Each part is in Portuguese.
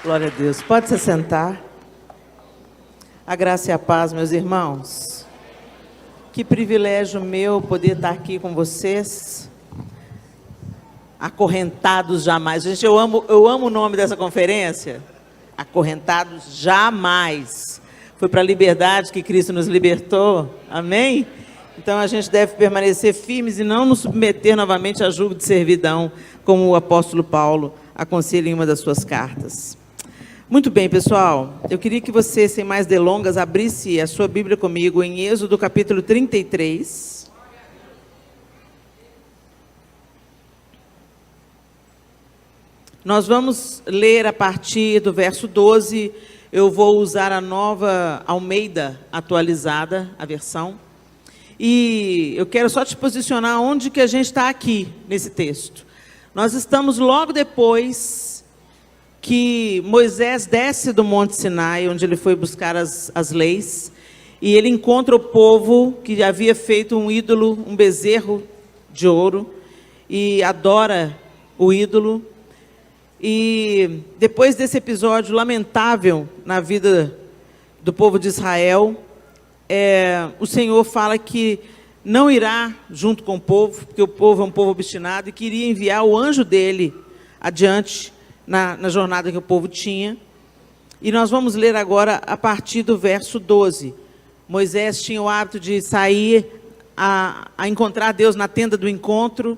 Glória a Deus. Pode se sentar. A graça e a paz, meus irmãos. Que privilégio meu poder estar aqui com vocês. Acorrentados jamais. Gente, eu amo o nome dessa conferência. Acorrentados jamais. Foi para a liberdade que Cristo nos libertou. Amém? Então a gente deve permanecer firmes e não nos submeter novamente a julgo de servidão, como o apóstolo Paulo aconselha em uma das suas cartas. Muito bem, pessoal, eu queria que você, sem mais delongas, abrisse a sua Bíblia comigo em Êxodo capítulo 33. Nós vamos ler a partir do verso 12, eu vou usar a nova Almeida atualizada, a versão, e eu quero só te posicionar onde que a gente está aqui, nesse texto. Nós estamos logo depois que Moisés desce do Monte Sinai, onde ele foi buscar as leis, e ele encontra o povo que havia feito um ídolo, um bezerro de ouro, e adora o ídolo. E depois desse episódio lamentável na vida do povo de Israel, o Senhor fala que não irá junto com o povo, porque o povo é um povo obstinado, e queria enviar o anjo dele adiante, na jornada que o povo tinha. E nós vamos ler agora a partir do verso 12. Moisés tinha o hábito de sair a encontrar Deus na tenda do encontro.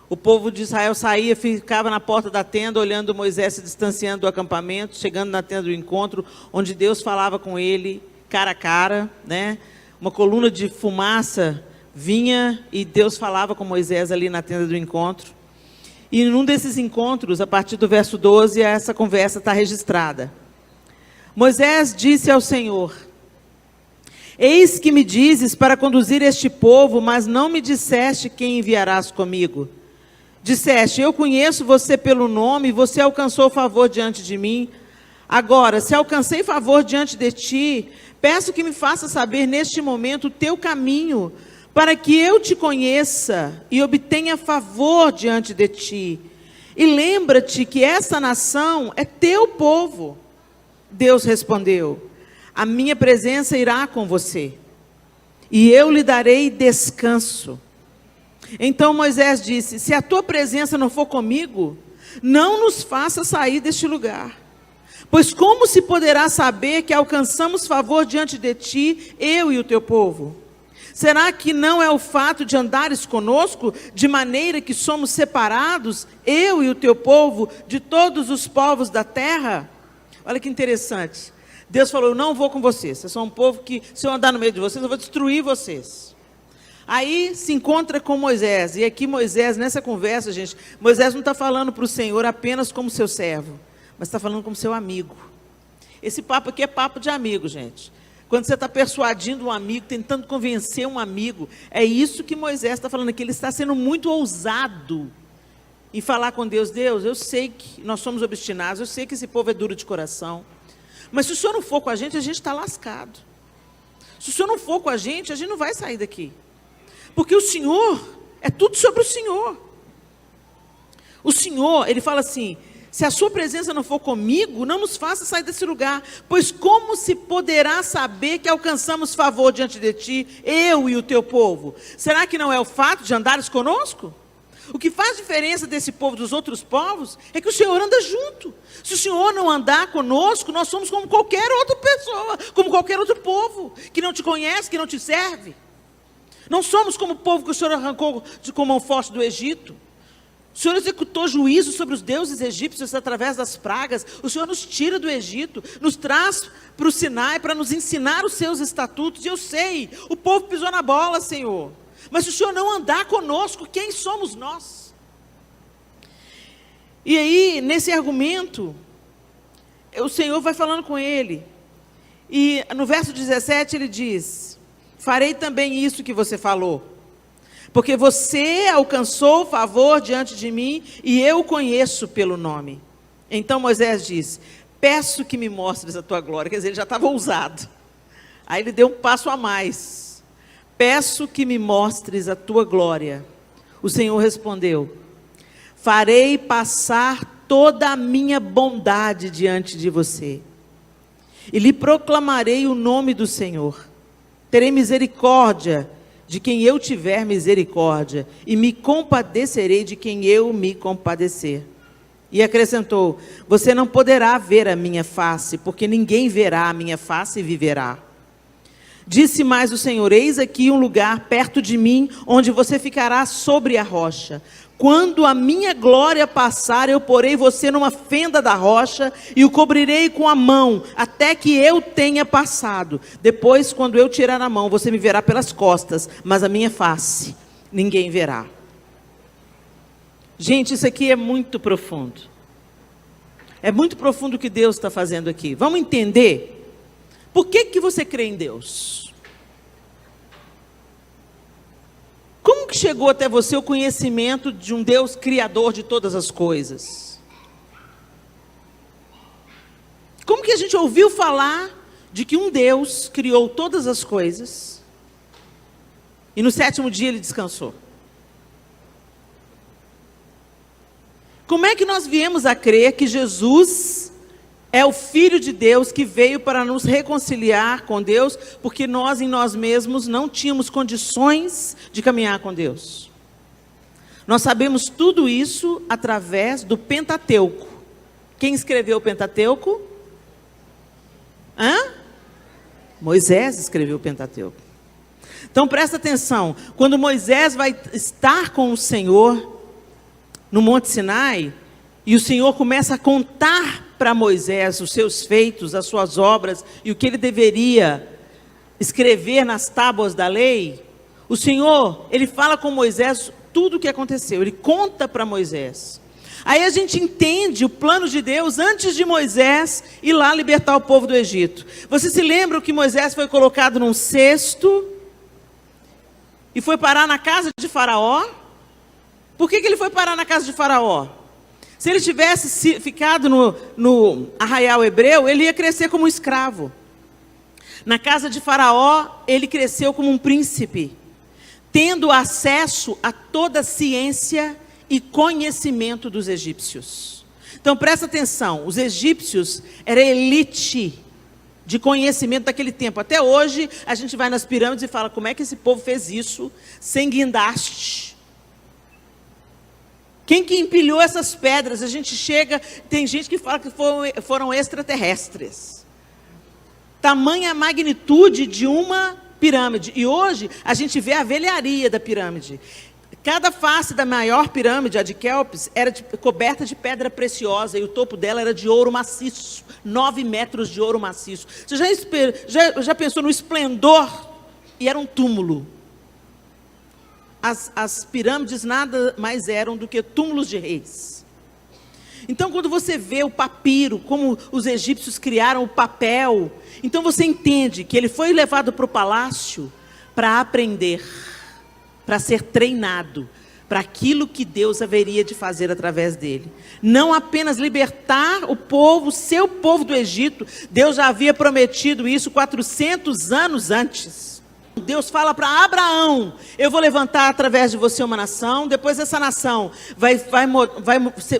O povo de Israel saía, ficava na porta da tenda, olhando Moisés se distanciando do acampamento, chegando na tenda do encontro, onde Deus falava com ele, cara a cara, né? Uma coluna de fumaça vinha e Deus falava com Moisés ali na tenda do encontro. E num desses encontros, a partir do verso 12, essa conversa está registrada. Moisés disse ao Senhor: eis que me dizes para conduzir este povo, mas não me disseste quem enviarás comigo. Disseste: eu conheço você pelo nome, você alcançou favor diante de mim. Agora, se alcancei favor diante de ti, peço que me faça saber neste momento o teu caminho, para que eu te conheça e obtenha favor diante de ti. E lembra-te que essa nação é teu povo. Deus respondeu: a minha presença irá com você, e eu lhe darei descanso. Então Moisés disse: se a tua presença não for comigo, não nos faça sair deste lugar. Pois como se poderá saber que alcançamos favor diante de ti, eu e o teu povo? Será que não é o fato de andares conosco, de maneira que somos separados, eu e o teu povo, de todos os povos da terra? Olha que interessante. Deus falou: eu não vou com vocês. Vocês são um povo que, se eu andar no meio de vocês, eu vou destruir vocês. Aí se encontra com Moisés. E aqui Moisés, nessa conversa, gente, Moisés não está falando para o Senhor apenas como seu servo, mas está falando como seu amigo. Esse papo aqui é papo de amigo, gente. Quando você está persuadindo um amigo, tentando convencer um amigo, é isso que Moisés está falando aqui. Ele está sendo muito ousado em falar com Deus. Deus, eu sei que nós somos obstinados, eu sei que esse povo é duro de coração, mas se o Senhor não for com a gente está lascado. Se o Senhor não for com a gente não vai sair daqui. Porque o Senhor, é tudo sobre o Senhor. O Senhor, ele fala assim: se a sua presença não for comigo, não nos faça sair desse lugar, pois como se poderá saber que alcançamos favor diante de ti, eu e o teu povo? Será que não é o fato de andares conosco? O que faz diferença desse povo dos outros povos é que o Senhor anda junto. Se o Senhor não andar conosco, nós somos como qualquer outra pessoa, como qualquer outro povo, que não te conhece, que não te serve. Não somos como o povo que o Senhor arrancou com mão forte do Egito. O Senhor executou juízo sobre os deuses egípcios através das pragas. O Senhor nos tira do Egito, nos traz para o Sinai para nos ensinar os seus estatutos. E eu sei, o povo pisou na bola, Senhor. Mas se o Senhor não andar conosco, quem somos nós? E aí, nesse argumento, o Senhor vai falando com ele. E no verso 17 ele diz: farei também isso que você falou, porque você alcançou favor diante de mim e eu o conheço pelo nome. Então Moisés diz: peço que me mostres a tua glória. Quer dizer, ele já estava ousado. Aí ele deu um passo a mais. Peço que me mostres a tua glória. O Senhor respondeu: farei passar toda a minha bondade diante de você, e lhe proclamarei o nome do Senhor. Terei misericórdia de quem eu tiver misericórdia, e me compadecerei de quem eu me compadecer. E acrescentou: você não poderá ver a minha face, porque ninguém verá a minha face e viverá. Disse mais o Senhor: eis aqui um lugar perto de mim, onde você ficará sobre a rocha. Quando a minha glória passar, eu porei você numa fenda da rocha, e o cobrirei com a mão, até que eu tenha passado. Depois, quando eu tirar a mão, você me verá pelas costas, mas a minha face ninguém verá. Gente, isso aqui é muito profundo. É muito profundo o que Deus está fazendo aqui. Vamos entender? Por que você crê em Deus? Como que chegou até você o conhecimento de um Deus criador de todas as coisas? Como que a gente ouviu falar de que um Deus criou todas as coisas e no 7º dia ele descansou? Como é que nós viemos a crer que Jesus é o Filho de Deus que veio para nos reconciliar com Deus, porque nós em nós mesmos não tínhamos condições de caminhar com Deus? Nós sabemos tudo isso através do Pentateuco. Quem escreveu o Pentateuco? Moisés escreveu o Pentateuco. Então presta atenção, quando Moisés vai estar com o Senhor no Monte Sinai, e o Senhor começa a contar para Moisés os seus feitos, as suas obras, e o que ele deveria escrever nas tábuas da lei, o Senhor, ele fala com Moisés tudo o que aconteceu, ele conta para Moisés. Aí a gente entende o plano de Deus antes de Moisés ir lá libertar o povo do Egito. Você se lembra que Moisés foi colocado num cesto e foi parar na casa de Faraó? Por que ele foi parar na casa de Faraó? Se ele tivesse ficado no arraial hebreu, ele ia crescer como um escravo. Na casa de Faraó, ele cresceu como um príncipe, tendo acesso a toda a ciência e conhecimento dos egípcios. Então presta atenção, os egípcios eram elite de conhecimento daquele tempo. Até hoje, a gente vai nas pirâmides e fala: como é que esse povo fez isso sem guindaste? Quem que empilhou essas pedras? A gente chega, tem gente que fala que foram extraterrestres. Tamanha magnitude de uma pirâmide. E hoje a gente vê a velharia da pirâmide. Cada face da maior pirâmide, a de Quéops, era coberta de pedra preciosa, e o topo dela era de ouro maciço, 9 metros de ouro maciço. Você já pensou no esplendor? E era um túmulo. As pirâmides nada mais eram do que túmulos de reis. Então, quando você vê o papiro, como os egípcios criaram o papel, então você entende que ele foi levado para o palácio para aprender, para ser treinado para aquilo que Deus haveria de fazer através dele. Não apenas libertar o povo, seu povo do Egito. Deus já havia prometido isso 400 anos antes. Deus fala para Abraão: eu vou levantar através de você uma nação, depois essa nação vai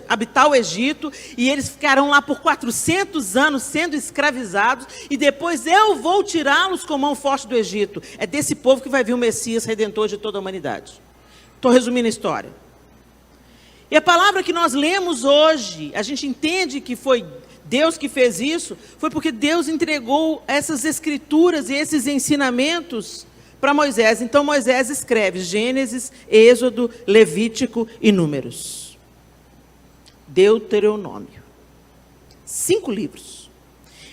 habitar o Egito, e eles ficarão lá por 400 anos sendo escravizados, e depois eu vou tirá-los com mão forte do Egito. É desse povo que vai vir o Messias Redentor de toda a humanidade. Estou resumindo a história. E a palavra que nós lemos hoje, a gente entende que foi Deus que fez isso, foi porque Deus entregou essas escrituras e esses ensinamentos para Moisés. Então Moisés escreve Gênesis, Êxodo, Levítico e Números. Deuteronômio. 5 livros.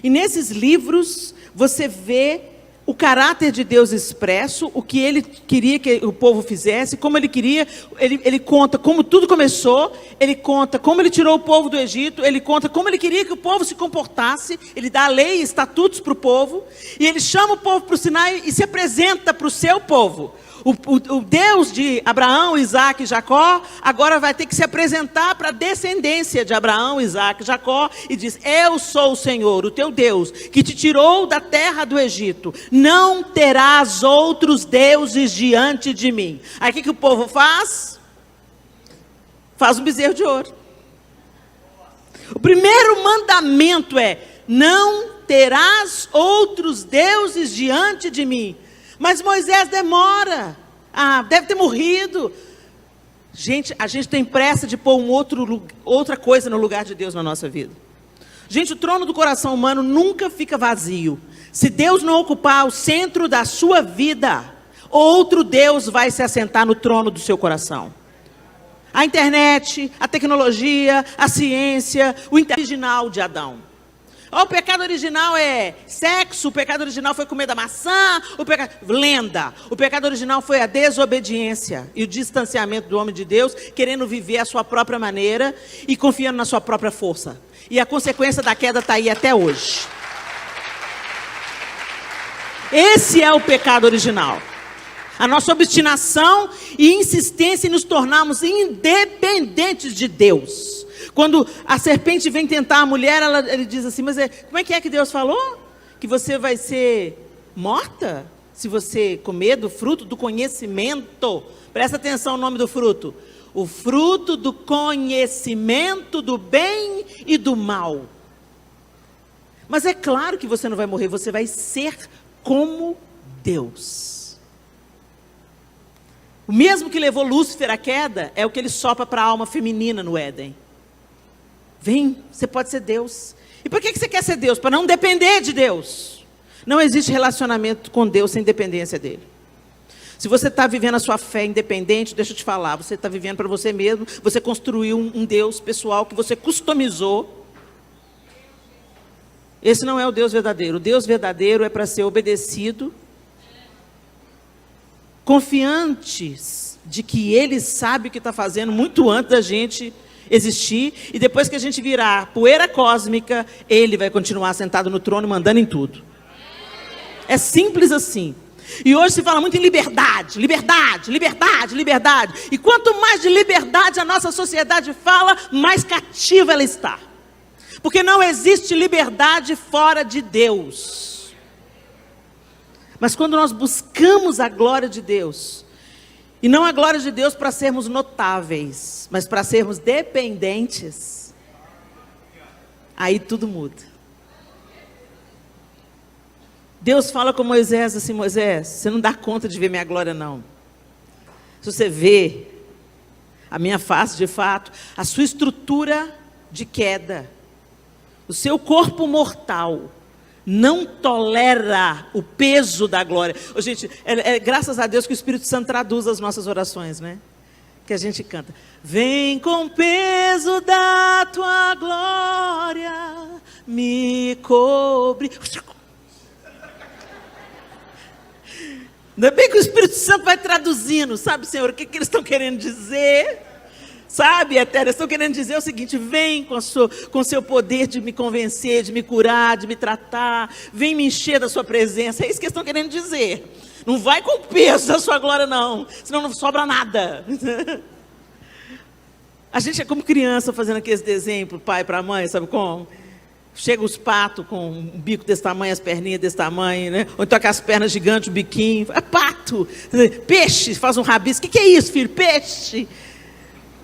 E nesses livros você vê o caráter de Deus expresso, o que ele queria que o povo fizesse, como ele queria. Ele conta como tudo começou, ele conta como ele tirou o povo do Egito, ele conta como ele queria que o povo se comportasse, ele dá lei e estatutos para o povo, e ele chama o povo para o Sinai e se apresenta para o seu povo. O Deus de Abraão, Isaac e Jacó, agora vai ter que se apresentar para a descendência de Abraão, Isaac e Jacó, e diz: eu sou o Senhor, o teu Deus, que te tirou da terra do Egito. Não terás outros deuses diante de mim. Aí o que o povo faz? Faz um bezerro de ouro. O primeiro mandamento é: não terás outros deuses diante de mim. Mas Moisés demora. Deve ter morrido. Gente, a gente tem pressa de pôr outra coisa no lugar de Deus na nossa vida. Gente, o trono do coração humano nunca fica vazio. Se Deus não ocupar o centro da sua vida, outro Deus vai se assentar no trono do seu coração. A internet, a tecnologia, a ciência, o original de Adão. O pecado original é sexo, o pecado original foi comer da maçã, lenda. O pecado original foi a desobediência e o distanciamento do homem de Deus, querendo viver a sua própria maneira e confiando na sua própria força. E a consequência da queda está aí até hoje. Esse é o pecado original. A nossa obstinação e insistência em nos tornarmos independentes de Deus. Quando a serpente vem tentar a mulher, ele diz assim: mas como é que Deus falou? Que você vai ser morta se você comer do fruto do conhecimento. Presta atenção no nome do fruto. O fruto do conhecimento do bem e do mal. Mas é claro que você não vai morrer, você vai ser como Deus. O mesmo que levou Lúcifer à queda é o que ele sopra para a alma feminina no Éden. Vem, você pode ser Deus. E por que você quer ser Deus? Para não depender de Deus. Não existe relacionamento com Deus sem dependência dele. Se você está vivendo a sua fé independente, deixa eu te falar, você está vivendo para você mesmo, você construiu um Deus pessoal que você customizou. Esse não é o Deus verdadeiro. O Deus verdadeiro é para ser obedecido, confiantes de que Ele sabe o que está fazendo muito antes da gente existir, e depois que a gente virar poeira cósmica, Ele vai continuar sentado no trono, mandando em tudo. É simples assim. E hoje se fala muito em liberdade, liberdade, liberdade, liberdade. E quanto mais de liberdade a nossa sociedade fala, mais cativa ela está. Porque não existe liberdade fora de Deus. Mas quando nós buscamos a glória de Deus, e não a glória de Deus para sermos notáveis, mas para sermos dependentes, aí tudo muda. Deus fala com Moisés assim: Moisés, você não dá conta de ver minha glória não. Se você vê a minha face de fato, a sua estrutura de queda, o seu corpo mortal, não tolera o peso da glória. Gente, graças a Deus que o Espírito Santo traduz as nossas orações, né? Que a gente canta: vem com o peso da tua glória, me cobre. Ainda bem que o Espírito Santo vai traduzindo, sabe, Senhor, o que eles estão querendo dizer? Sabe, Eterno, eles estão querendo dizer o seguinte: vem com o seu poder de me convencer, de me curar, de me tratar, vem me encher da sua presença. É isso que eles estão querendo dizer. Não vai com o peso da sua glória não, senão não sobra nada. A gente é como criança fazendo aqueles desenhos para o pai e para a mãe, sabe como? Chega os patos com um bico desse tamanho, as perninhas desse tamanho, né? Ou então com as pernas gigantes, o biquinho. É pato. Peixe, faz um rabisco. O que é isso, filho? Peixe.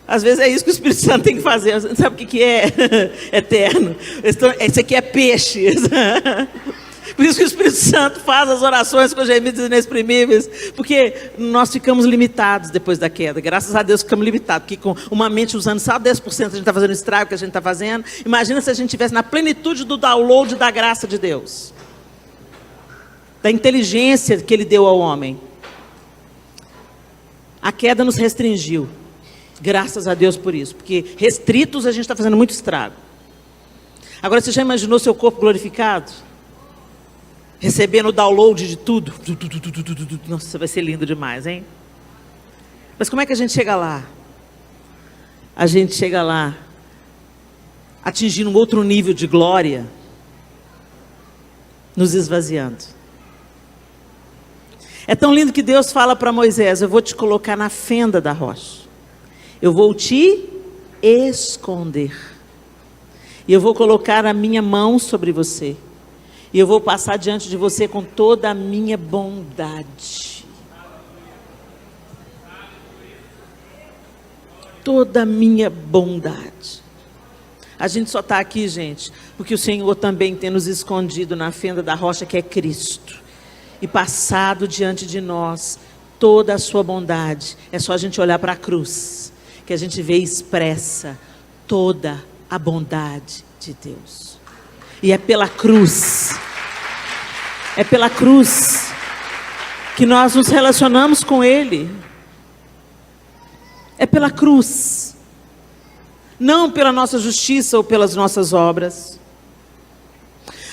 Às vezes é isso que o Espírito Santo tem que fazer. Sabe o que é? Eterno. Esse aqui é peixe. Por isso que o Espírito Santo faz as orações com gemidos inexprimíveis, porque nós ficamos limitados depois da queda. Graças a Deus ficamos limitados, porque com uma mente usando só 10% a gente está fazendo o estrago que a gente está fazendo. Imagina se a gente estivesse na plenitude do download da graça de Deus, da inteligência que Ele deu ao homem. A queda nos restringiu, graças a Deus por isso, porque restritos a gente está fazendo muito estrago. Agora, você já imaginou seu corpo glorificado? Recebendo o download de tudo. Nossa, vai ser lindo demais, hein? Mas como é que a gente chega lá? A gente chega lá atingindo um outro nível de glória, nos esvaziando. É tão lindo que Deus fala para Moisés: eu vou te colocar na fenda da rocha, eu vou te esconder, e eu vou colocar a minha mão sobre você, e eu vou passar diante de você com toda a minha bondade. Toda a minha bondade. A gente só está aqui, gente, porque o Senhor também tem nos escondido na fenda da rocha, que é Cristo, e passado diante de nós toda a sua bondade. É só a gente olhar para a cruz, que a gente vê expressa toda a bondade de Deus. E é pela cruz que nós nos relacionamos com Ele. É pela cruz, não pela nossa justiça ou pelas nossas obras.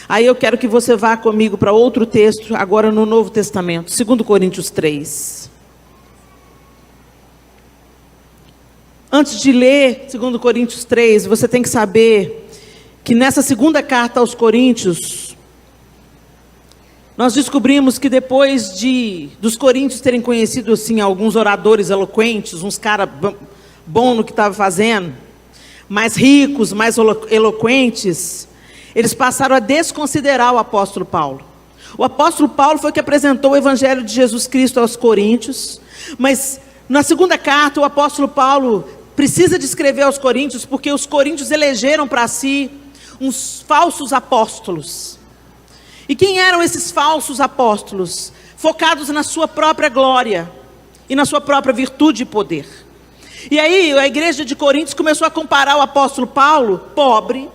Aí eu quero que você vá comigo para outro texto, agora no Novo Testamento, 2 Coríntios 3. Antes de ler 2 Coríntios 3, você tem que saber que nessa segunda carta aos Coríntios, nós descobrimos que depois dos coríntios terem conhecido assim, alguns oradores eloquentes, uns caras bons no que estavam fazendo, mais ricos, mais eloquentes, eles passaram a desconsiderar o apóstolo Paulo. O apóstolo Paulo foi que apresentou o evangelho de Jesus Cristo aos coríntios, mas na segunda carta o apóstolo Paulo precisa descrever aos coríntios, porque os coríntios elegeram para si uns falsos apóstolos. E quem eram esses falsos apóstolos? Focados na sua própria glória e na sua própria virtude e poder. E aí a igreja de Coríntios começou a comparar o apóstolo Paulo, pobre,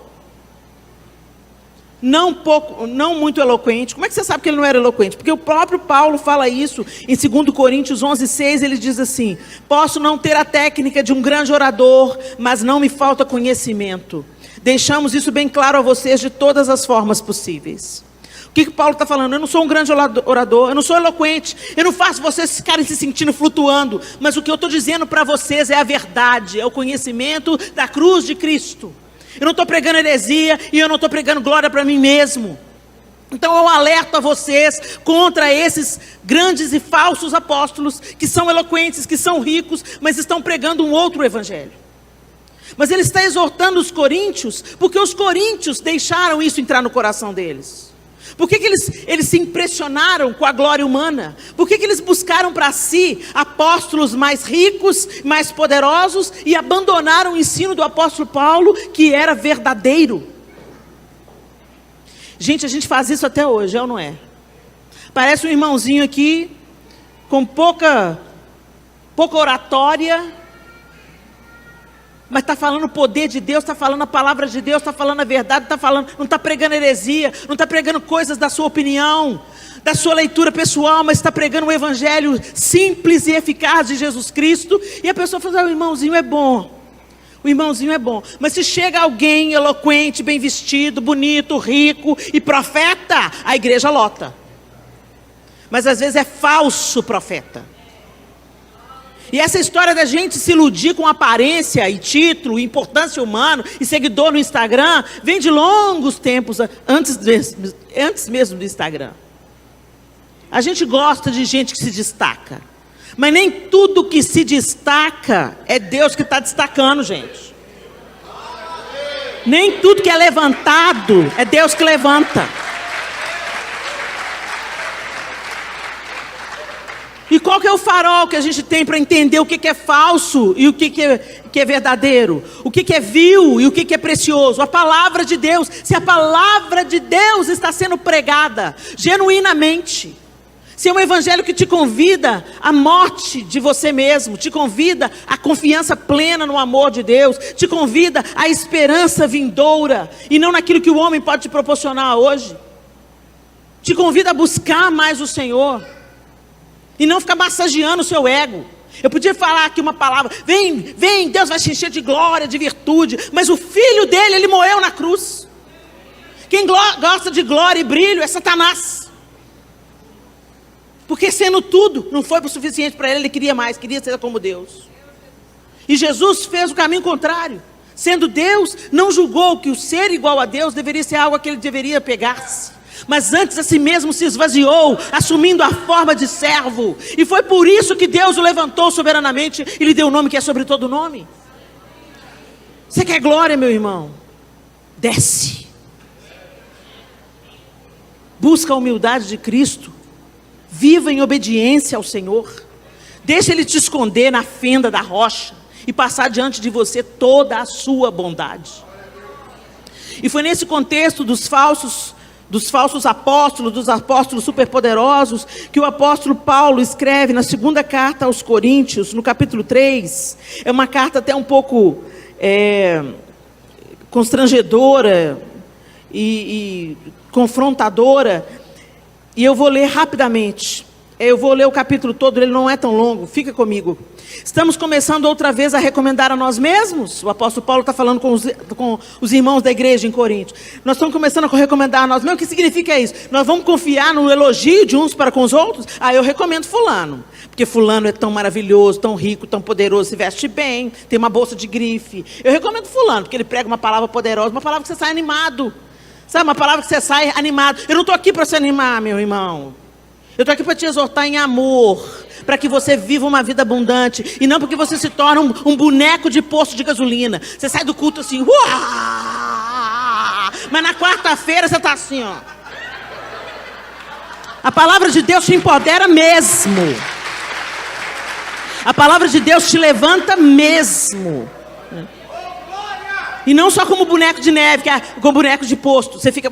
não muito eloquente. Como é que você sabe que ele não era eloquente? Porque o próprio Paulo fala isso em 2 Coríntios 11:6, ele diz assim: posso não ter a técnica de um grande orador, mas não me falta conhecimento. Deixamos isso bem claro a vocês de todas as formas possíveis. O que Paulo está falando? Eu não sou um grande orador, eu não sou eloquente, eu não faço vocês ficarem se sentindo flutuando, mas o que eu estou dizendo para vocês é a verdade, é o conhecimento da cruz de Cristo. Eu não estou pregando heresia e eu não estou pregando glória para mim mesmo. Então eu alerto a vocês contra esses grandes e falsos apóstolos que são eloquentes, que são ricos, mas estão pregando um outro evangelho. Mas ele está exortando os coríntios, porque os coríntios deixaram isso entrar no coração deles. Por que eles se impressionaram com a glória humana? Por que eles buscaram para si apóstolos mais ricos, mais poderosos, e abandonaram o ensino do apóstolo Paulo, que era verdadeiro? Gente, a gente faz isso até hoje, é ou não é? Parece um irmãozinho aqui, com pouca oratória, mas está falando o poder de Deus, está falando a palavra de Deus, está falando a verdade, não está pregando heresia, não está pregando coisas da sua opinião, da sua leitura pessoal, mas está pregando um evangelho simples e eficaz de Jesus Cristo. E a pessoa fala: o irmãozinho é bom, o irmãozinho é bom. Mas se chega alguém eloquente, bem vestido, bonito, rico e profeta, a igreja lota. Mas às vezes é falso profeta. E essa história da gente se iludir com aparência e título, importância humana e seguidor no Instagram, vem de longos tempos, antes mesmo do Instagram. A gente gosta de gente que se destaca, mas nem tudo que se destaca é Deus que está destacando, gente. Nem tudo que é levantado é Deus que levanta. E qual que é o farol que a gente tem para entender o que é falso e o que é verdadeiro? O que é vil e o que é precioso? A palavra de Deus. Se a palavra de Deus está sendo pregada genuinamente, se é um evangelho que te convida à morte de você mesmo, te convida à confiança plena no amor de Deus, te convida à esperança vindoura e não naquilo que o homem pode te proporcionar hoje, te convida a buscar mais o Senhor e não ficar massageando o seu ego. Eu podia falar aqui uma palavra: vem, Deus vai te encher de glória, de virtude, mas o filho dele, ele morreu na cruz. Quem gosta de glória e brilho é Satanás, porque sendo tudo, não foi o suficiente para ele, ele queria mais, queria ser como Deus. E Jesus fez o caminho contrário. Sendo Deus, não julgou que o ser igual a Deus deveria ser algo a que ele deveria pegar-se, mas antes a si mesmo se esvaziou, assumindo a forma de servo. E foi por isso que Deus o levantou soberanamente e lhe deu o nome que é sobre todo nome. Você quer glória, meu irmão? Desce. Busca a humildade de Cristo. Viva em obediência ao Senhor. Deixa Ele te esconder na fenda da rocha e passar diante de você toda a sua bondade. E foi nesse contexto dos falsos apóstolos, dos apóstolos superpoderosos, que o apóstolo Paulo escreve na segunda carta aos Coríntios, no capítulo 3. É uma carta até um pouco constrangedora e confrontadora. E eu vou ler rapidamente. Eu vou ler o capítulo todo, ele não é tão longo, fica comigo. Estamos começando outra vez a recomendar a nós mesmos. O apóstolo Paulo está falando com os irmãos da igreja em Corinto. Nós estamos começando a recomendar a nós mesmos. O que significa isso? Nós vamos confiar no elogio de uns para com os outros? Eu recomendo fulano, porque fulano é tão maravilhoso, tão rico, tão poderoso, se veste bem, tem uma bolsa de grife. Eu recomendo fulano, porque ele prega uma palavra poderosa, uma palavra que você sai animado. Sabe, uma palavra que você sai animado. Eu não estou aqui para se animar, meu irmão. Eu estou aqui para te exortar em amor, para que você viva uma vida abundante, e não porque você se torna um boneco de posto de gasolina. Você sai do culto assim, mas na quarta-feira você está assim, ó. A palavra de Deus te empodera mesmo. A palavra de Deus te levanta mesmo. E não só como boneco de neve, que é como boneco de posto. Você fica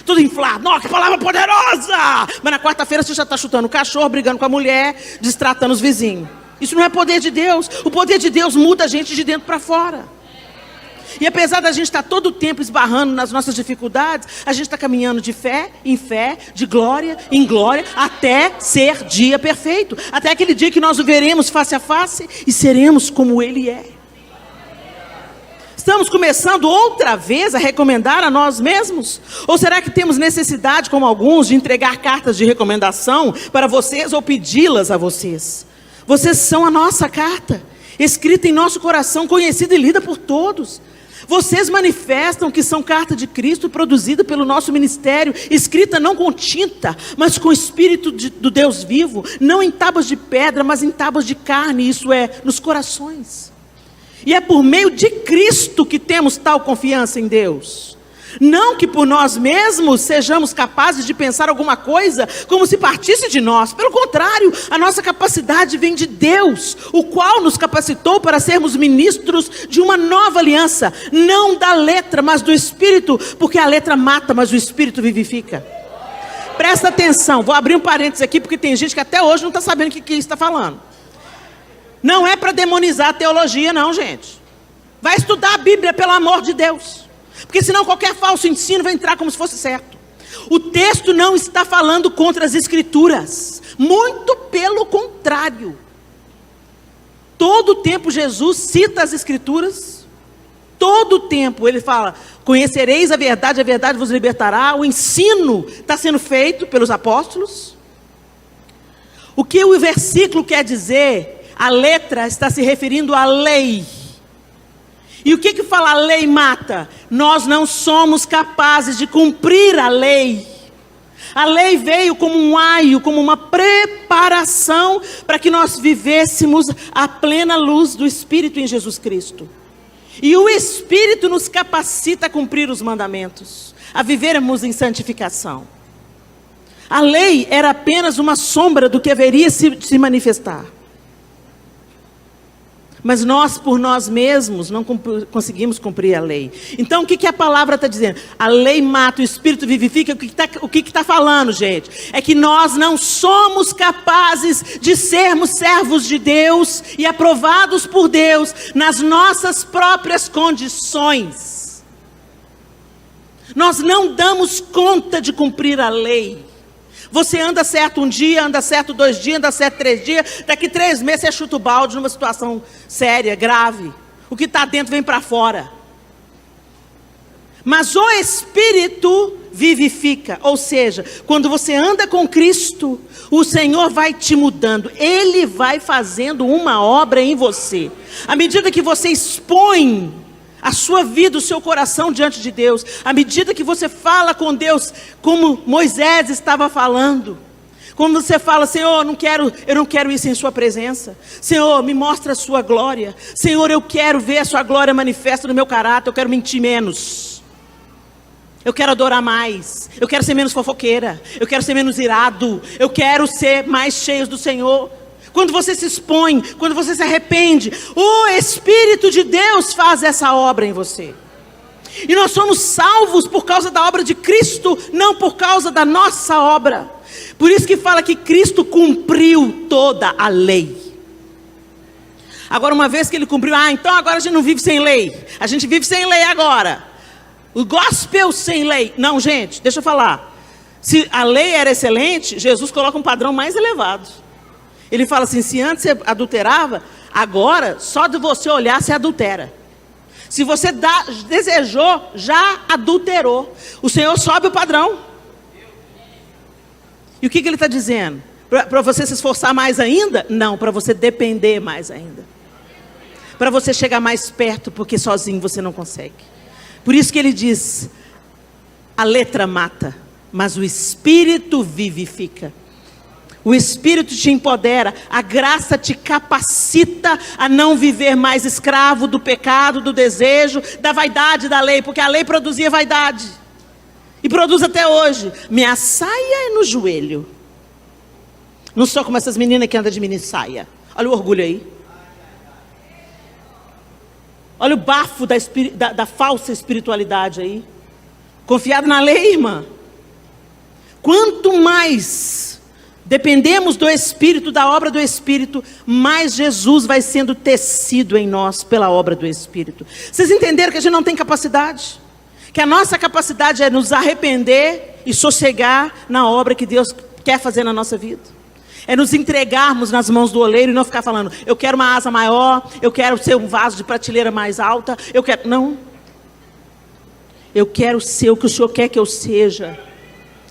tudo inflado. Nossa, que palavra poderosa! Mas na quarta-feira você já está chutando o cachorro, brigando com a mulher, destratando os vizinhos. Isso não é poder de Deus. O poder de Deus muda a gente de dentro para fora. E apesar da gente estar todo o tempo esbarrando nas nossas dificuldades, a gente está caminhando de fé em fé, de glória em glória, até ser dia perfeito. Até aquele dia que nós o veremos face a face e seremos como Ele é. Estamos começando outra vez a recomendar a nós mesmos? Ou será que temos necessidade, como alguns, de entregar cartas de recomendação para vocês ou pedi-las a vocês? Vocês são a nossa carta, escrita em nosso coração, conhecida e lida por todos. Vocês manifestam que são carta de Cristo, produzida pelo nosso ministério, escrita não com tinta, mas com o Espírito do Deus vivo, não em tábuas de pedra, mas em tábuas de carne, isso é, nos corações. E é por meio de Cristo que temos tal confiança em Deus. Não que por nós mesmos sejamos capazes de pensar alguma coisa como se partisse de nós. Pelo contrário, a nossa capacidade vem de Deus, o qual nos capacitou para sermos ministros de uma nova aliança. Não da letra, mas do Espírito, porque a letra mata, mas o Espírito vivifica. Presta atenção, vou abrir um parênteses aqui, porque tem gente que até hoje não está sabendo o que isso está falando. Não é para demonizar a teologia, não, gente. Vai estudar a Bíblia, pelo amor de Deus. Porque senão qualquer falso ensino vai entrar como se fosse certo. O texto não está falando contra as Escrituras. Muito pelo contrário. Todo o tempo Jesus cita as Escrituras. Todo o tempo ele fala, conhecereis a verdade vos libertará. O ensino está sendo feito pelos apóstolos. O que o versículo quer dizer? A letra está se referindo à lei. E o que fala a lei mata? Nós não somos capazes de cumprir a lei. A lei veio como um aio, como uma preparação para que nós vivêssemos a plena luz do Espírito em Jesus Cristo. E o Espírito nos capacita a cumprir os mandamentos, a vivermos em santificação. A lei era apenas uma sombra do que haveria se manifestar. Mas nós, por nós mesmos, não conseguimos cumprir a lei. Então, o que a palavra está dizendo? A lei mata, o Espírito vivifica. O que está falando, gente? É que nós não somos capazes de sermos servos de Deus e aprovados por Deus nas nossas próprias condições. Nós não damos conta de cumprir a lei. Você anda certo um dia, anda certo 2 dias, anda certo 3 dias. Daqui 3 meses você chuta o balde numa situação séria, grave. O que está dentro vem para fora. Mas o Espírito vivifica. Ou seja, quando você anda com Cristo, o Senhor vai te mudando. Ele vai fazendo uma obra em você. À medida que você expõe a sua vida, o seu coração diante de Deus, à medida que você fala com Deus, como Moisés estava falando, quando você fala, Senhor, eu não quero isso em sua presença, Senhor, me mostra a sua glória, Senhor, eu quero ver a sua glória manifesta no meu caráter, eu quero mentir menos, eu quero adorar mais, eu quero ser menos fofoqueira, eu quero ser menos irado, eu quero ser mais cheio do Senhor. Quando você se expõe, quando você se arrepende, o Espírito de Deus faz essa obra em você. E nós somos salvos por causa da obra de Cristo, não por causa da nossa obra. Por isso que fala que Cristo cumpriu toda a lei. Agora, uma vez que ele cumpriu, então agora a gente não vive sem lei. A gente vive sem lei agora. O gospel sem lei. Não, gente, deixa eu falar. Se a lei era excelente, Jesus coloca um padrão mais elevado. Ele fala assim, se antes você adulterava, agora, só de você olhar, você adultera. Se você desejou, já adulterou. O Senhor sobe o padrão. E o que ele está dizendo? Para você se esforçar mais ainda? Não, para você depender mais ainda. Para você chegar mais perto, porque sozinho você não consegue. Por isso que ele diz, a letra mata, mas o Espírito vivifica. O Espírito te empodera, a graça te capacita a não viver mais escravo do pecado, do desejo, da vaidade da lei, porque a lei produzia vaidade. E produz até hoje. Minha saia é no joelho. Não sou como essas meninas que andam de mini saia. Olha o orgulho aí. Olha o bafo da falsa espiritualidade aí. Confiado na lei, irmã. Quanto mais dependemos do Espírito, da obra do Espírito, mais Jesus vai sendo tecido em nós pela obra do Espírito. Vocês entenderam que a gente não tem capacidade? Que a nossa capacidade é nos arrepender e sossegar na obra que Deus quer fazer na nossa vida. É nos entregarmos nas mãos do oleiro e não ficar falando, eu quero uma asa maior, eu quero ser um vaso de prateleira mais alta, eu quero... Não. Eu quero ser o que o Senhor quer que eu seja.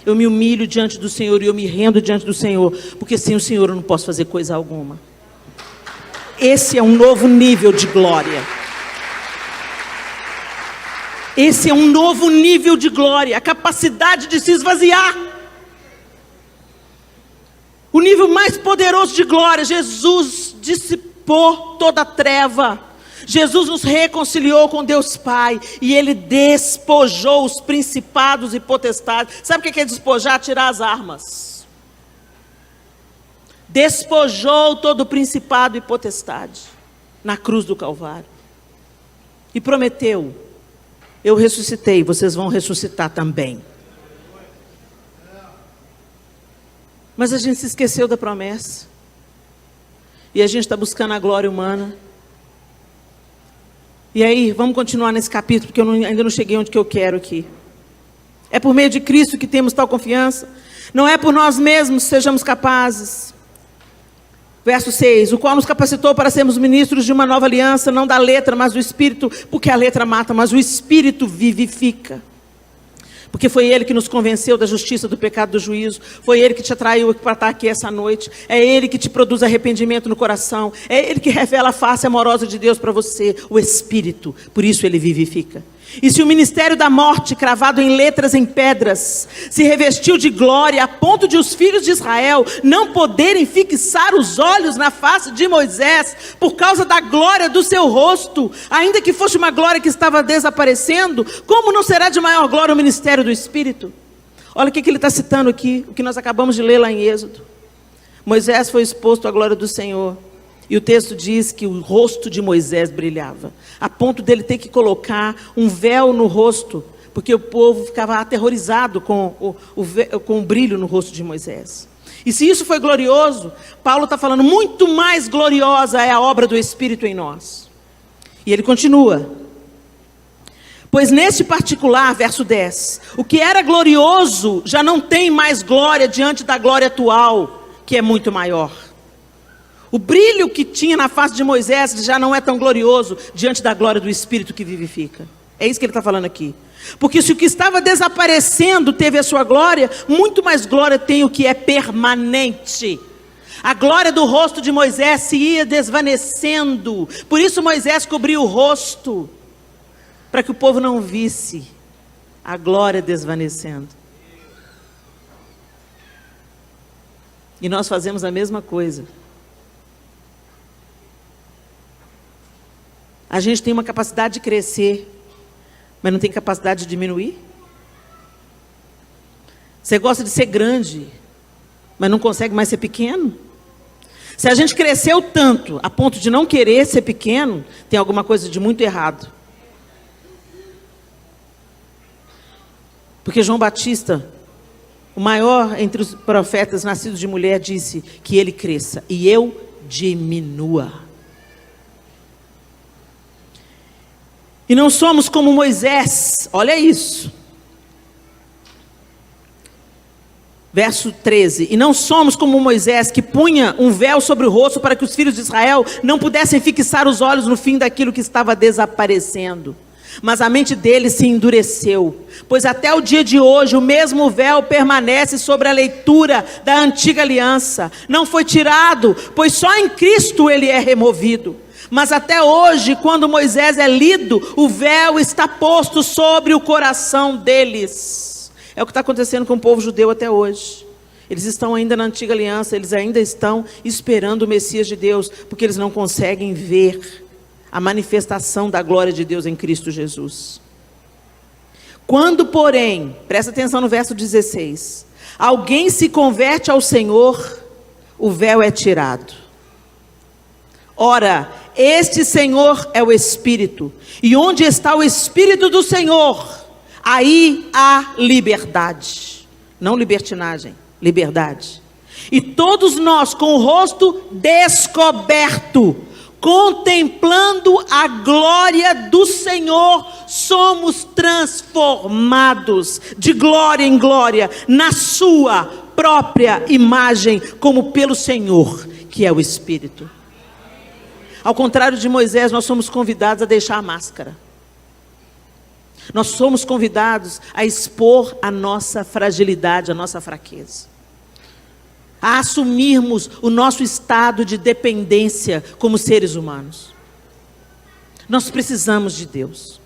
Eu me humilho diante do Senhor e eu me rendo diante do Senhor, porque sem o Senhor eu não posso fazer coisa alguma. Esse é um novo nível de glória. Esse é um novo nível de glória, a capacidade de se esvaziar. O nível mais poderoso de glória. Jesus dissipou toda a treva. Jesus nos reconciliou com Deus Pai. E Ele despojou os principados e potestades. Sabe o que é despojar? Tirar as armas. Despojou todo o principado e potestade na cruz do Calvário. E prometeu, eu ressuscitei, vocês vão ressuscitar também. Mas a gente se esqueceu da promessa. E a gente está buscando a glória humana. E aí, vamos continuar nesse capítulo, porque eu ainda não cheguei onde que eu quero aqui. É por meio de Cristo que temos tal confiança. Não é por nós mesmos que sejamos capazes. Verso 6, o qual nos capacitou para sermos ministros de uma nova aliança, não da letra, mas do Espírito, porque a letra mata, mas o Espírito vivifica. Porque foi Ele que nos convenceu da justiça, do pecado, do juízo. Foi Ele que te atraiu para estar aqui essa noite. É Ele que te produz arrependimento no coração. É Ele que revela a face amorosa de Deus para você, o Espírito. Por isso Ele vivifica. E se o ministério da morte, cravado em letras em pedras, se revestiu de glória, a ponto de os filhos de Israel não poderem fixar os olhos na face de Moisés, por causa da glória do seu rosto, ainda que fosse uma glória que estava desaparecendo, como não será de maior glória o ministério do Espírito? Olha o que ele está citando aqui, o que nós acabamos de ler lá em Êxodo. Moisés foi exposto à glória do Senhor. E o texto diz que o rosto de Moisés brilhava, a ponto dele ter que colocar um véu no rosto, porque o povo ficava aterrorizado com o brilho no rosto de Moisés. E se isso foi glorioso, Paulo está falando, muito mais gloriosa é a obra do Espírito em nós. E ele continua. Pois neste particular, verso 10, o que era glorioso já não tem mais glória diante da glória atual, que é muito maior. O brilho que tinha na face de Moisés já não é tão glorioso diante da glória do Espírito que vivifica. É isso que ele está falando aqui. Porque se o que estava desaparecendo teve a sua glória, muito mais glória tem o que é permanente. A glória do rosto de Moisés se ia desvanecendo. Por isso Moisés cobriu o rosto, para que o povo não visse a glória desvanecendo. E nós fazemos a mesma coisa. A gente tem uma capacidade de crescer, mas não tem capacidade de diminuir. Você gosta de ser grande, mas não consegue mais ser pequeno. Se a gente cresceu tanto, a ponto de não querer ser pequeno, tem alguma coisa de muito errado. Porque João Batista, o maior entre os profetas nascidos de mulher, disse que ele cresça e eu diminua. E não somos como Moisés, olha isso. Verso 13, e não somos como Moisés, que punha um véu sobre o rosto para que os filhos de Israel não pudessem fixar os olhos no fim daquilo que estava desaparecendo. Mas a mente deles se endureceu, pois até o dia de hoje o mesmo véu permanece sobre a leitura da antiga aliança. Não foi tirado, pois só em Cristo ele é removido. Mas até hoje, quando Moisés é lido, o véu está posto sobre o coração deles. É o que está acontecendo com o povo judeu até hoje. Eles estão ainda na antiga aliança, eles ainda estão esperando o Messias de Deus, porque eles não conseguem ver a manifestação da glória de Deus em Cristo Jesus. Quando, porém, presta atenção no verso 16, alguém se converte ao Senhor, o véu é tirado. Ora, este Senhor é o Espírito, e onde está o Espírito do Senhor, aí há liberdade, não libertinagem, liberdade. E todos nós com o rosto descoberto, contemplando a glória do Senhor, somos transformados de glória em glória, na sua própria imagem, como pelo Senhor, que é o Espírito. Ao contrário de Moisés, nós somos convidados a deixar a máscara. Nós somos convidados a expor a nossa fragilidade, a nossa fraqueza. A assumirmos o nosso estado de dependência como seres humanos. Nós precisamos de Deus.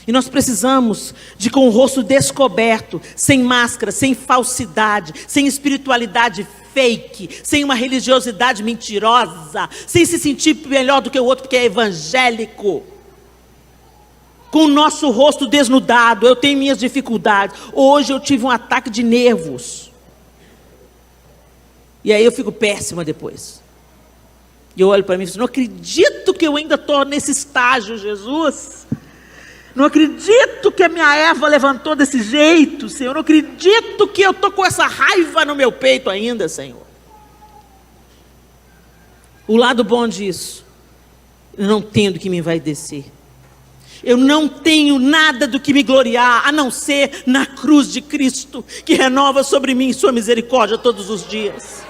E nós precisamos de, com o rosto descoberto, sem máscara, sem falsidade, sem espiritualidade fake, sem uma religiosidade mentirosa, sem se sentir melhor do que o outro porque é evangélico. Com o nosso rosto desnudado, eu tenho minhas dificuldades. Hoje eu tive um ataque de nervos. E aí eu fico péssima depois. E eu olho para mim e falo, não acredito que eu ainda estou nesse estágio, Jesus. Não acredito que a minha Eva levantou desse jeito, Senhor. Não acredito que eu estou com essa raiva no meu peito ainda, Senhor. O lado bom disso, eu não tenho do que me envaidecer. Eu não tenho nada do que me gloriar, a não ser na cruz de Cristo, que renova sobre mim sua misericórdia todos os dias.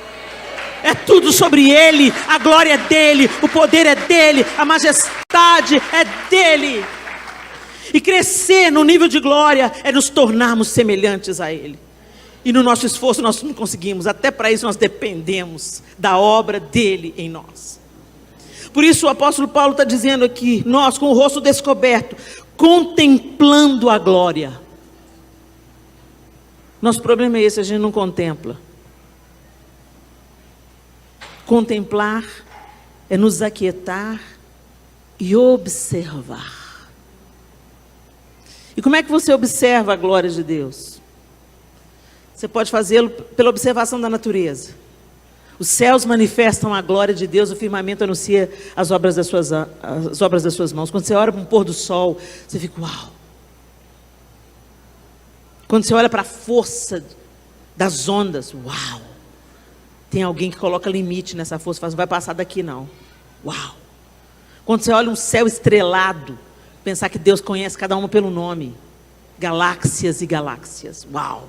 É tudo sobre Ele, a glória é dEle, o poder é dEle, a majestade é dEle. E crescer no nível de glória é nos tornarmos semelhantes a Ele. E no nosso esforço nós não conseguimos, até para isso nós dependemos da obra dEle em nós. Por isso o apóstolo Paulo está dizendo aqui, nós com o rosto descoberto, contemplando a glória. Nosso problema é esse, a gente não contempla. Contemplar é nos aquietar e observar. E como é que você observa a glória de Deus? Você pode fazê-lo pela observação da natureza. Os céus manifestam a glória de Deus, o firmamento anuncia as obras das suas mãos. Quando você olha para um pôr do sol, você fica, uau. Quando você olha para a força das ondas, uau. Tem alguém que coloca limite nessa força, fala, não vai passar daqui não. Uau. Quando você olha um céu estrelado, pensar que Deus conhece cada uma pelo nome. Galáxias e galáxias, uau.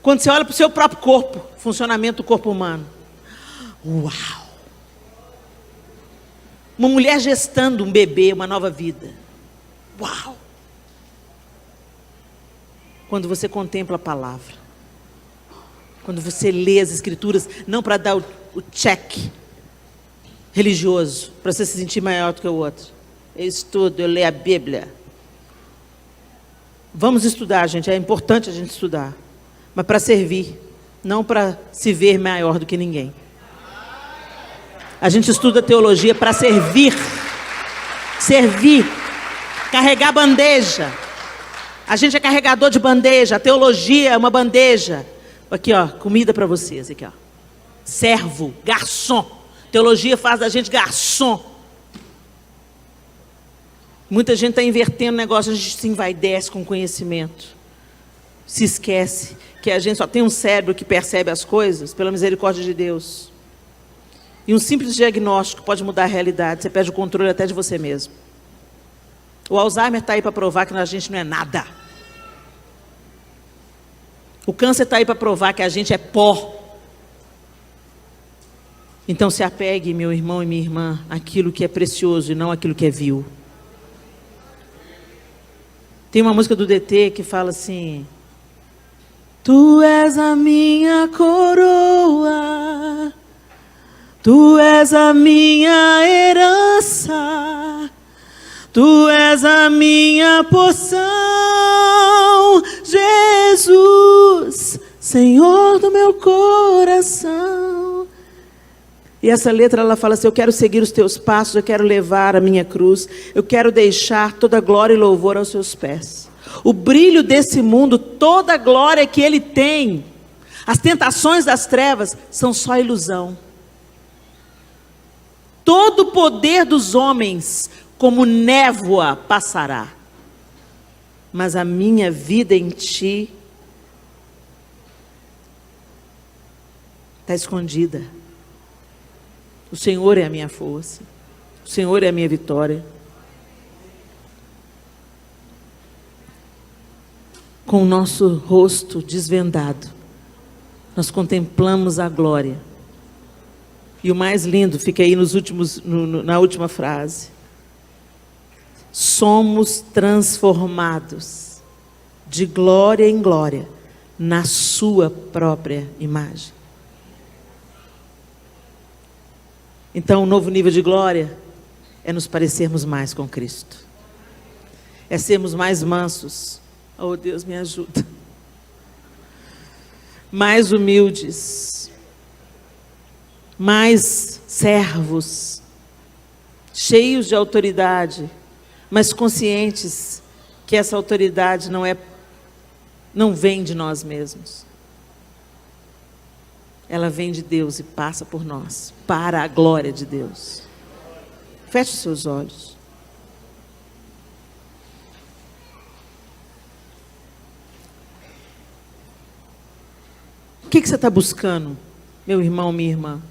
Quando você olha para o seu próprio corpo, funcionamento do corpo humano. Uau! Uma mulher gestando um bebê, uma nova vida. Uau! Quando você contempla a palavra. Quando você lê as escrituras, não para dar o check religioso, para você se sentir maior do que o outro. Eu estudo, eu leio a Bíblia. Vamos estudar, gente, é importante a gente estudar. Mas para servir, não para se ver maior do que ninguém. A gente estuda teologia para servir. Servir. Carregar bandeja. A gente é carregador de bandeja. A teologia é uma bandeja. Aqui, ó, comida para vocês. Aqui, ó. Servo, garçom. Teologia faz da gente garçom. Muita gente está invertendo o negócio, a gente se envaidece com conhecimento. se esquece que a gente só tem um cérebro que percebe as coisas pela misericórdia de Deus. E um simples diagnóstico pode mudar a realidade. Você perde o controle até de você mesmo. O Alzheimer está aí para provar que a gente não é nada. O câncer está aí para provar que a gente é pó. Então se apegue, meu irmão e minha irmã, àquilo que é precioso e não àquilo que é vil. Tem uma música do DT que fala assim: Tu és a minha coroa, Tu és a minha herança, Tu és a minha porção, Jesus, Senhor do meu coração. E essa letra, ela fala assim: eu quero seguir os teus passos, eu quero levar a minha cruz, eu quero deixar toda glória e louvor aos seus pés. O brilho desse mundo, toda a glória que ele tem, as tentações das trevas são só ilusão. Todo o poder dos homens, como névoa, passará. Mas a minha vida em ti está escondida. O Senhor é a minha força. O Senhor é a minha vitória. Com o nosso rosto desvendado, nós contemplamos a glória. E o mais lindo fica aí na última frase. Somos transformados de glória em glória na sua própria imagem. Então, o novo nível de glória é nos parecermos mais com Cristo. É sermos mais mansos. Oh, Deus, me ajuda. Mais humildes. Mais servos. Cheios de autoridade, mas conscientes que essa autoridade não vem de nós mesmos. Ela vem de Deus e passa por nós, para a glória de Deus. Feche os seus olhos. O que você está buscando, meu irmão, minha irmã?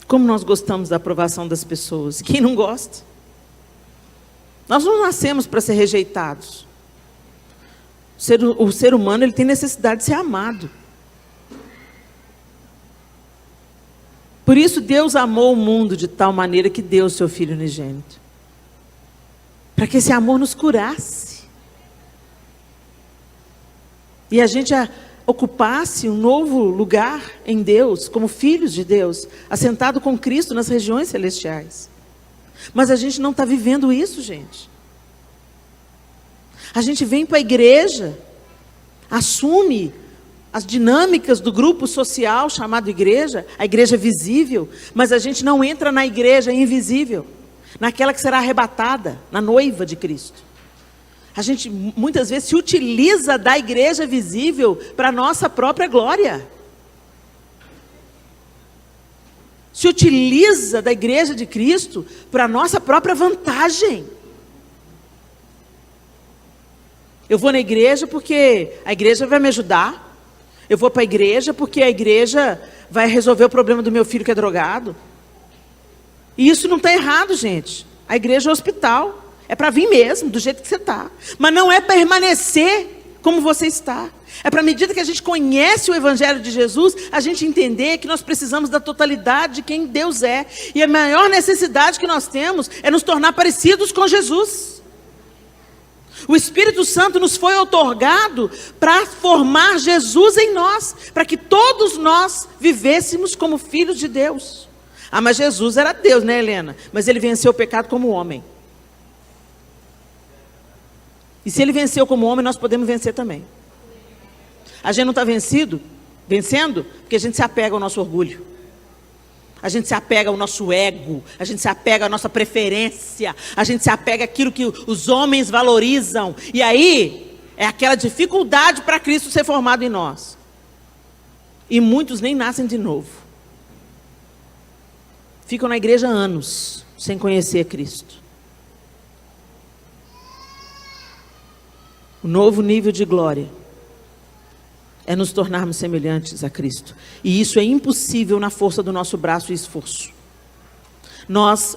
Como nós gostamos da aprovação das pessoas. Quem não gosta? Nós não nascemos para ser rejeitados. O ser humano, ele tem necessidade de ser amado. Por isso Deus amou o mundo de tal maneira que deu o seu Filho unigênito. Para que esse amor nos curasse. E a gente ocupasse um novo lugar em Deus, como filhos de Deus, assentado com Cristo nas regiões celestiais. Mas a gente não está vivendo isso, gente. A gente vem para a igreja, assume as dinâmicas do grupo social chamado igreja, a igreja visível, mas a gente não entra na igreja invisível, naquela que será arrebatada, na noiva de Cristo. A gente muitas vezes se utiliza da igreja visível para a nossa própria glória. Se utiliza da igreja de Cristo para a nossa própria vantagem. Eu vou na igreja porque a igreja vai me ajudar. Eu vou para a igreja porque a igreja vai resolver o problema do meu filho que é drogado. E isso não está errado, gente. A igreja é um hospital. É para vir mesmo, do jeito que você está. Mas não é para permanecer como você está. É para, à medida que a gente conhece o Evangelho de Jesus, a gente entender que nós precisamos da totalidade de quem Deus é. E a maior necessidade que nós temos é nos tornar parecidos com Jesus. O Espírito Santo nos foi outorgado para formar Jesus em nós, para que todos nós vivêssemos como filhos de Deus. Ah, mas Jesus era Deus, né, Helena? Mas ele venceu o pecado como homem. E se ele venceu como homem, nós podemos vencer também. A gente não está vencendo, porque a gente se apega ao nosso orgulho. A gente se apega ao nosso ego, a gente se apega à nossa preferência, a gente se apega àquilo que os homens valorizam. E aí, é aquela dificuldade para Cristo ser formado em nós. E muitos nem nascem de novo. Ficam na igreja há anos, sem conhecer Cristo. O novo nível de glória é nos tornarmos semelhantes a Cristo. E isso é impossível na força do nosso braço e esforço.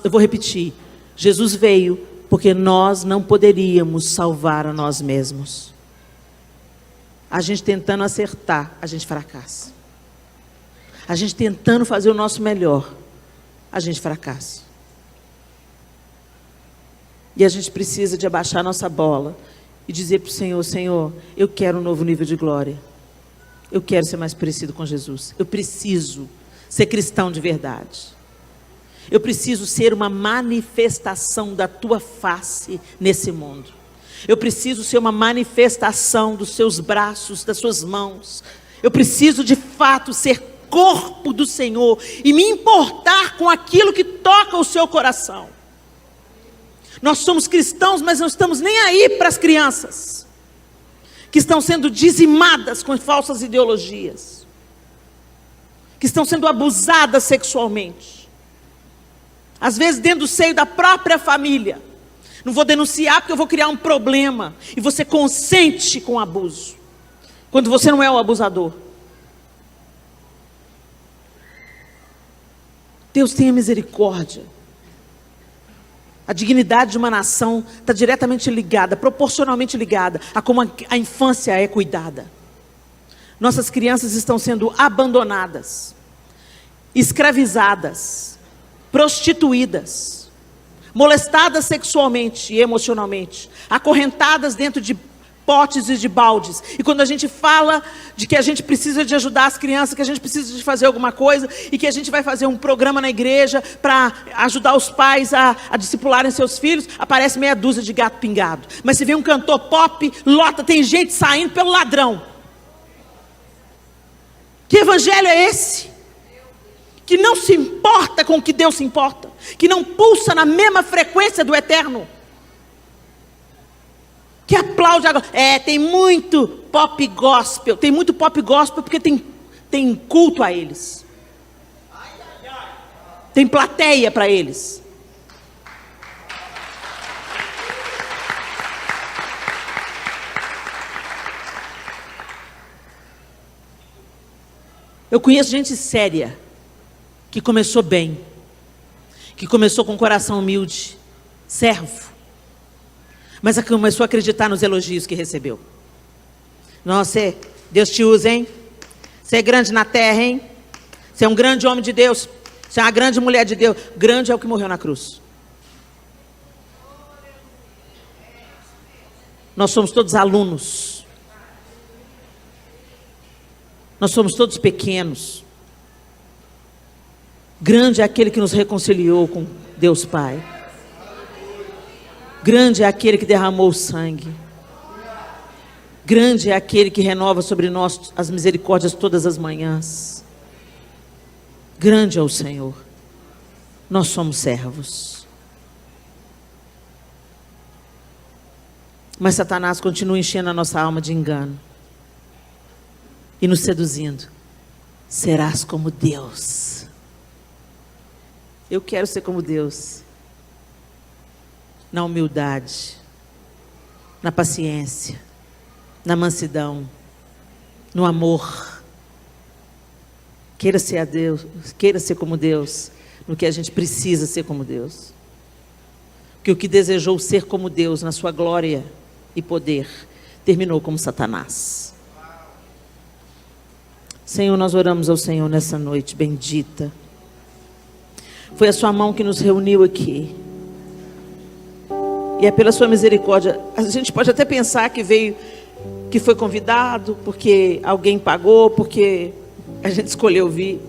Eu vou repetir, Jesus veio porque nós não poderíamos salvar a nós mesmos. A gente tentando acertar, a gente fracassa. A gente tentando fazer o nosso melhor, a gente fracassa. E a gente precisa de abaixar nossa bola e dizer para o Senhor: Senhor, eu quero um novo nível de glória. Eu quero ser mais parecido com Jesus. Eu preciso ser cristão de verdade. Eu preciso ser uma manifestação da tua face nesse mundo. Eu preciso ser uma manifestação dos seus braços, das suas mãos. Eu preciso de fato ser corpo do Senhor e me importar com aquilo que toca o seu coração. Nós somos cristãos, mas não estamos nem aí para as crianças que estão sendo dizimadas com falsas ideologias, que estão sendo abusadas sexualmente, às vezes dentro do seio da própria família. Não vou denunciar porque eu vou criar um problema, e você consente com o abuso, quando você não é o abusador. Deus tenha misericórdia. A dignidade de uma nação está diretamente ligada, proporcionalmente ligada a como a infância é cuidada. Nossas crianças estão sendo abandonadas, escravizadas, prostituídas, molestadas sexualmente e emocionalmente, acorrentadas dentro de potes e de baldes. E quando a gente fala de que a gente precisa de ajudar as crianças, que a gente precisa de fazer alguma coisa, e que a gente vai fazer um programa na igreja para ajudar os pais a discipularem seus filhos, aparece meia dúzia de gato pingado. Mas se vem um cantor pop, lota, tem gente saindo pelo ladrão. Que evangelho é esse? Que não se importa com o que Deus se importa, que não pulsa na mesma frequência do eterno, que aplaude agora. Tem muito pop gospel. Tem muito pop gospel porque tem culto a eles. Tem plateia para eles. Eu conheço gente séria, que começou bem, que começou com um coração humilde, servo, mas começou a acreditar nos elogios que recebeu. Nossa, Deus te usa, hein? Você é grande na terra, hein? Você é um grande homem de Deus. Você é uma grande mulher de Deus. Grande é o que morreu na cruz. Nós somos todos alunos. Nós somos todos pequenos. Grande é aquele que nos reconciliou com Deus Pai. Grande é aquele que derramou o sangue. Grande é aquele que renova sobre nós as misericórdias todas as manhãs. Grande é o Senhor. Nós somos servos. Mas Satanás continua enchendo a nossa alma de engano e nos seduzindo. Serás como Deus. Eu quero ser como Deus. Na humildade, na paciência, na mansidão, no amor. Queira ser a Deus, queira ser como Deus, no que a gente precisa ser como Deus. Porque o que desejou ser como Deus na sua glória e poder, terminou como Satanás. Senhor, nós oramos ao Senhor nessa noite bendita. Foi a sua mão que nos reuniu aqui. E é pela sua misericórdia. A gente pode até pensar que foi convidado, porque alguém pagou, porque a gente escolheu vir.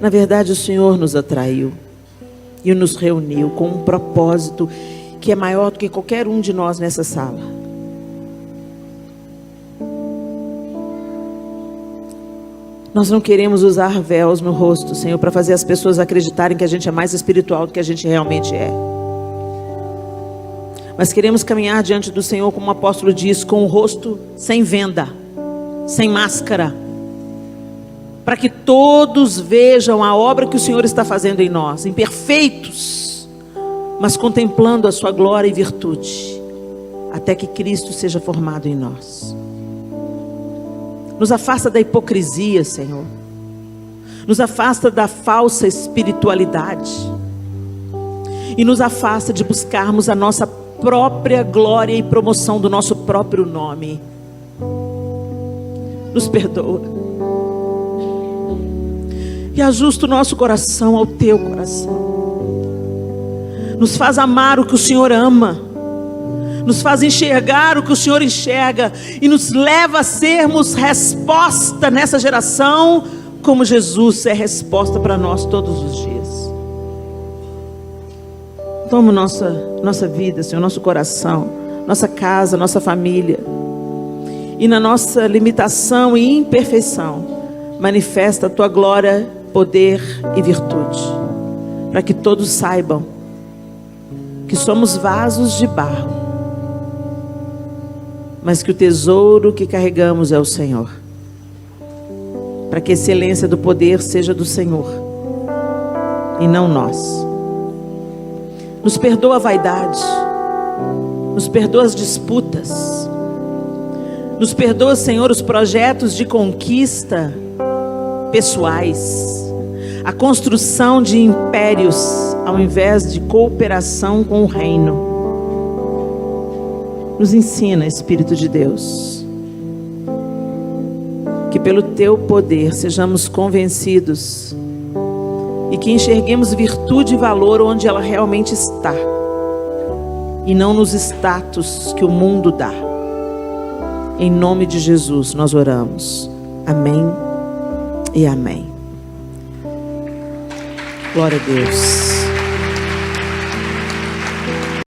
Na verdade, o Senhor nos atraiu e nos reuniu com um propósito que é maior do que qualquer um de nós nessa sala. Nós não queremos usar véus no rosto, Senhor, para fazer as pessoas acreditarem que a gente é mais espiritual do que a gente realmente é. Mas queremos caminhar diante do Senhor, como o apóstolo diz, com o rosto sem venda, sem máscara, para que todos vejam a obra que o Senhor está fazendo em nós, imperfeitos, mas contemplando a sua glória e virtude, até que Cristo seja formado em nós. Nos afasta da hipocrisia, Senhor. Nos afasta da falsa espiritualidade. E nos afasta de buscarmos a nossa própria glória e promoção do nosso próprio nome. Nos perdoa. E ajusta o nosso coração ao teu coração. Nos faz amar o que o Senhor ama. Nos faz enxergar o que o Senhor enxerga. E nos leva a sermos resposta nessa geração, como Jesus é resposta para nós todos os dias. Toma nossa vida, Senhor, nosso coração, nossa casa, nossa família. E na nossa limitação e imperfeição, manifesta a tua glória, poder e virtude. Para que todos saibam que somos vasos de barro, mas que o tesouro que carregamos é o Senhor. Para que a excelência do poder seja do Senhor e não nós. Nos perdoa a vaidade, nos perdoa as disputas, nos perdoa, Senhor, os projetos de conquista pessoais, a construção de impérios ao invés de cooperação com o reino. Nos ensina, Espírito de Deus, que pelo teu poder sejamos convencidos e que enxerguemos virtude e valor onde ela realmente está e não nos status que o mundo dá. Em nome de Jesus nós oramos. Amém e amém. Glória a Deus.